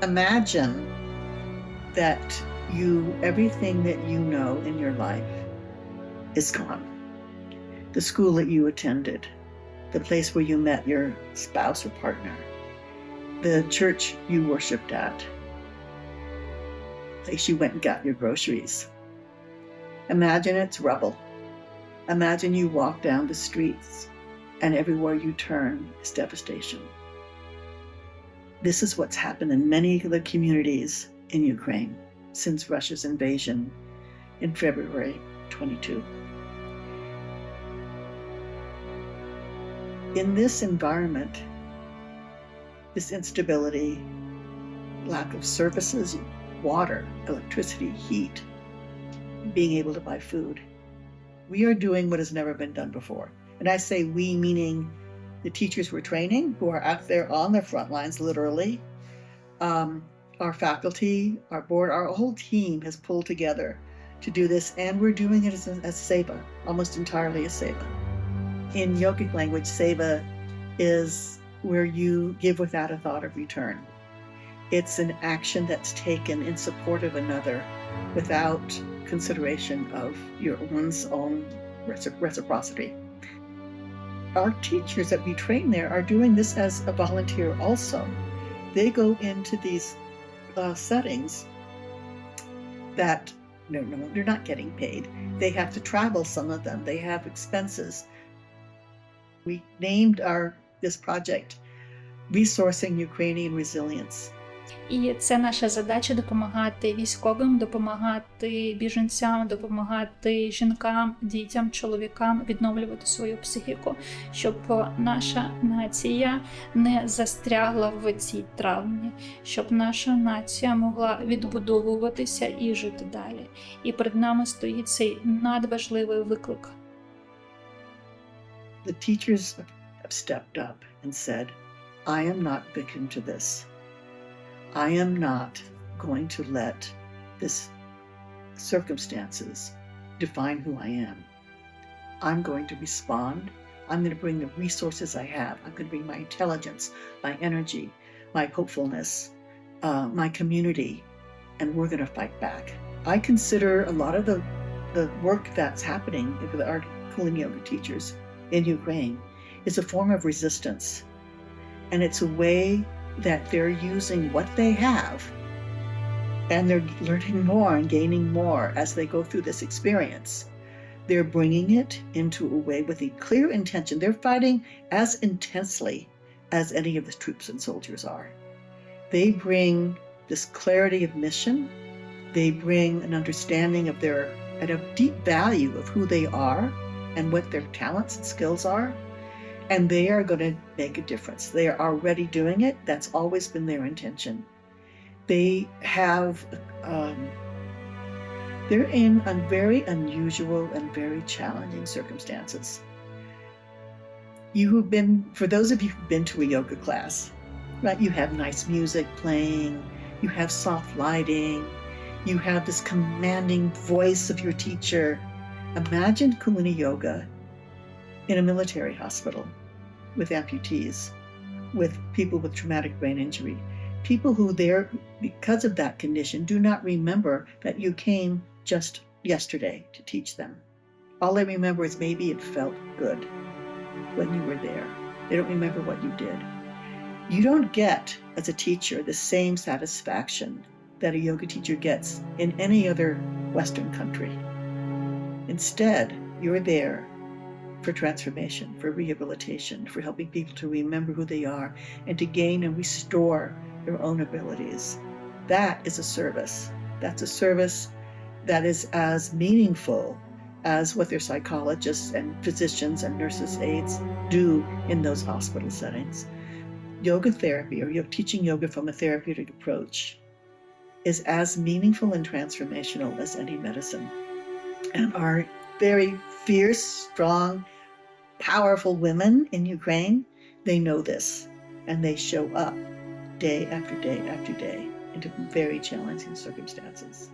Imagine that everything that you know in your life is gone. The school that you attended, the place where you met your spouse or partner, the church you worshiped at, the place you went and got your groceries. Imagine it's rubble. Imagine you walk down the streets and everywhere you turn is devastation. This is what's happened in many of the communities in Ukraine since Russia's invasion in February 22. In this environment, this instability, lack of services, water, electricity, heat, being able to buy food, we are doing what has never been done before. And I say we, meaning the teachers we're training, who are out there on the front lines, literally. Our faculty, our board, our whole team has pulled together to do this, and we're doing it as seva, almost entirely as seva. In yogic language, seva is where you give without a thought of return. It's an action that's taken in support of another without consideration of one's own reciprocity. Our teachers that we train there are doing this as a volunteer also. They go into these settings that they're not getting paid. They have to travel, some of them. They have expenses. We named this project Resourcing Ukrainian Resilience. І це наша задача – допомагати військовим, допомагати біженцям, допомагати жінкам, дітям, чоловікам відновлювати свою психіку, щоб наша нація не застрягла в цій травмі, щоб наша нація могла відбудовуватися і жити далі. І перед нами стоїть цей надважливий виклик. The teachers have stepped up and said, I am not victim to this. I am not going to let this circumstances define who I am. I'm going to respond. I'm going to bring the resources I have. I'm going to bring my intelligence, my energy, my hopefulness, my community, and we're going to fight back. I consider a lot of the work that's happening with our Kundalini yoga teachers in Ukraine is a form of resistance. And it's a way that they're using what they have, and they're learning more and gaining more as they go through this experience. They're bringing it into a way with a clear intention. They're fighting as intensely as any of the troops and soldiers are. They bring this clarity of mission. They bring an understanding of and a deep value of who they are and what their talents and skills are. And they are going to make a difference. They are already doing it. That's always been their intention. They have, they're in very unusual and very challenging circumstances. For those of you who've been to a yoga class, right? You have nice music playing, you have soft lighting, you have this commanding voice of your teacher. Imagine Kundalini yoga in a military hospital with amputees, with people with traumatic brain injury, people who because of that condition, do not remember that you came just yesterday to teach them. All they remember is maybe it felt good when you were there. They don't remember what you did. You don't get, as a teacher, the same satisfaction that a yoga teacher gets in any other Western country. Instead, you're there for transformation, for rehabilitation, for helping people to remember who they are and to gain and restore their own abilities. That is a service. That's a service that is as meaningful as what their psychologists and physicians and nurses aides do in those hospital settings. Yoga therapy, or teaching yoga from a therapeutic approach, is as meaningful and transformational as any medicine. And our very fierce, strong, powerful women in Ukraine, they know this, and they show up day after day after day into very challenging circumstances.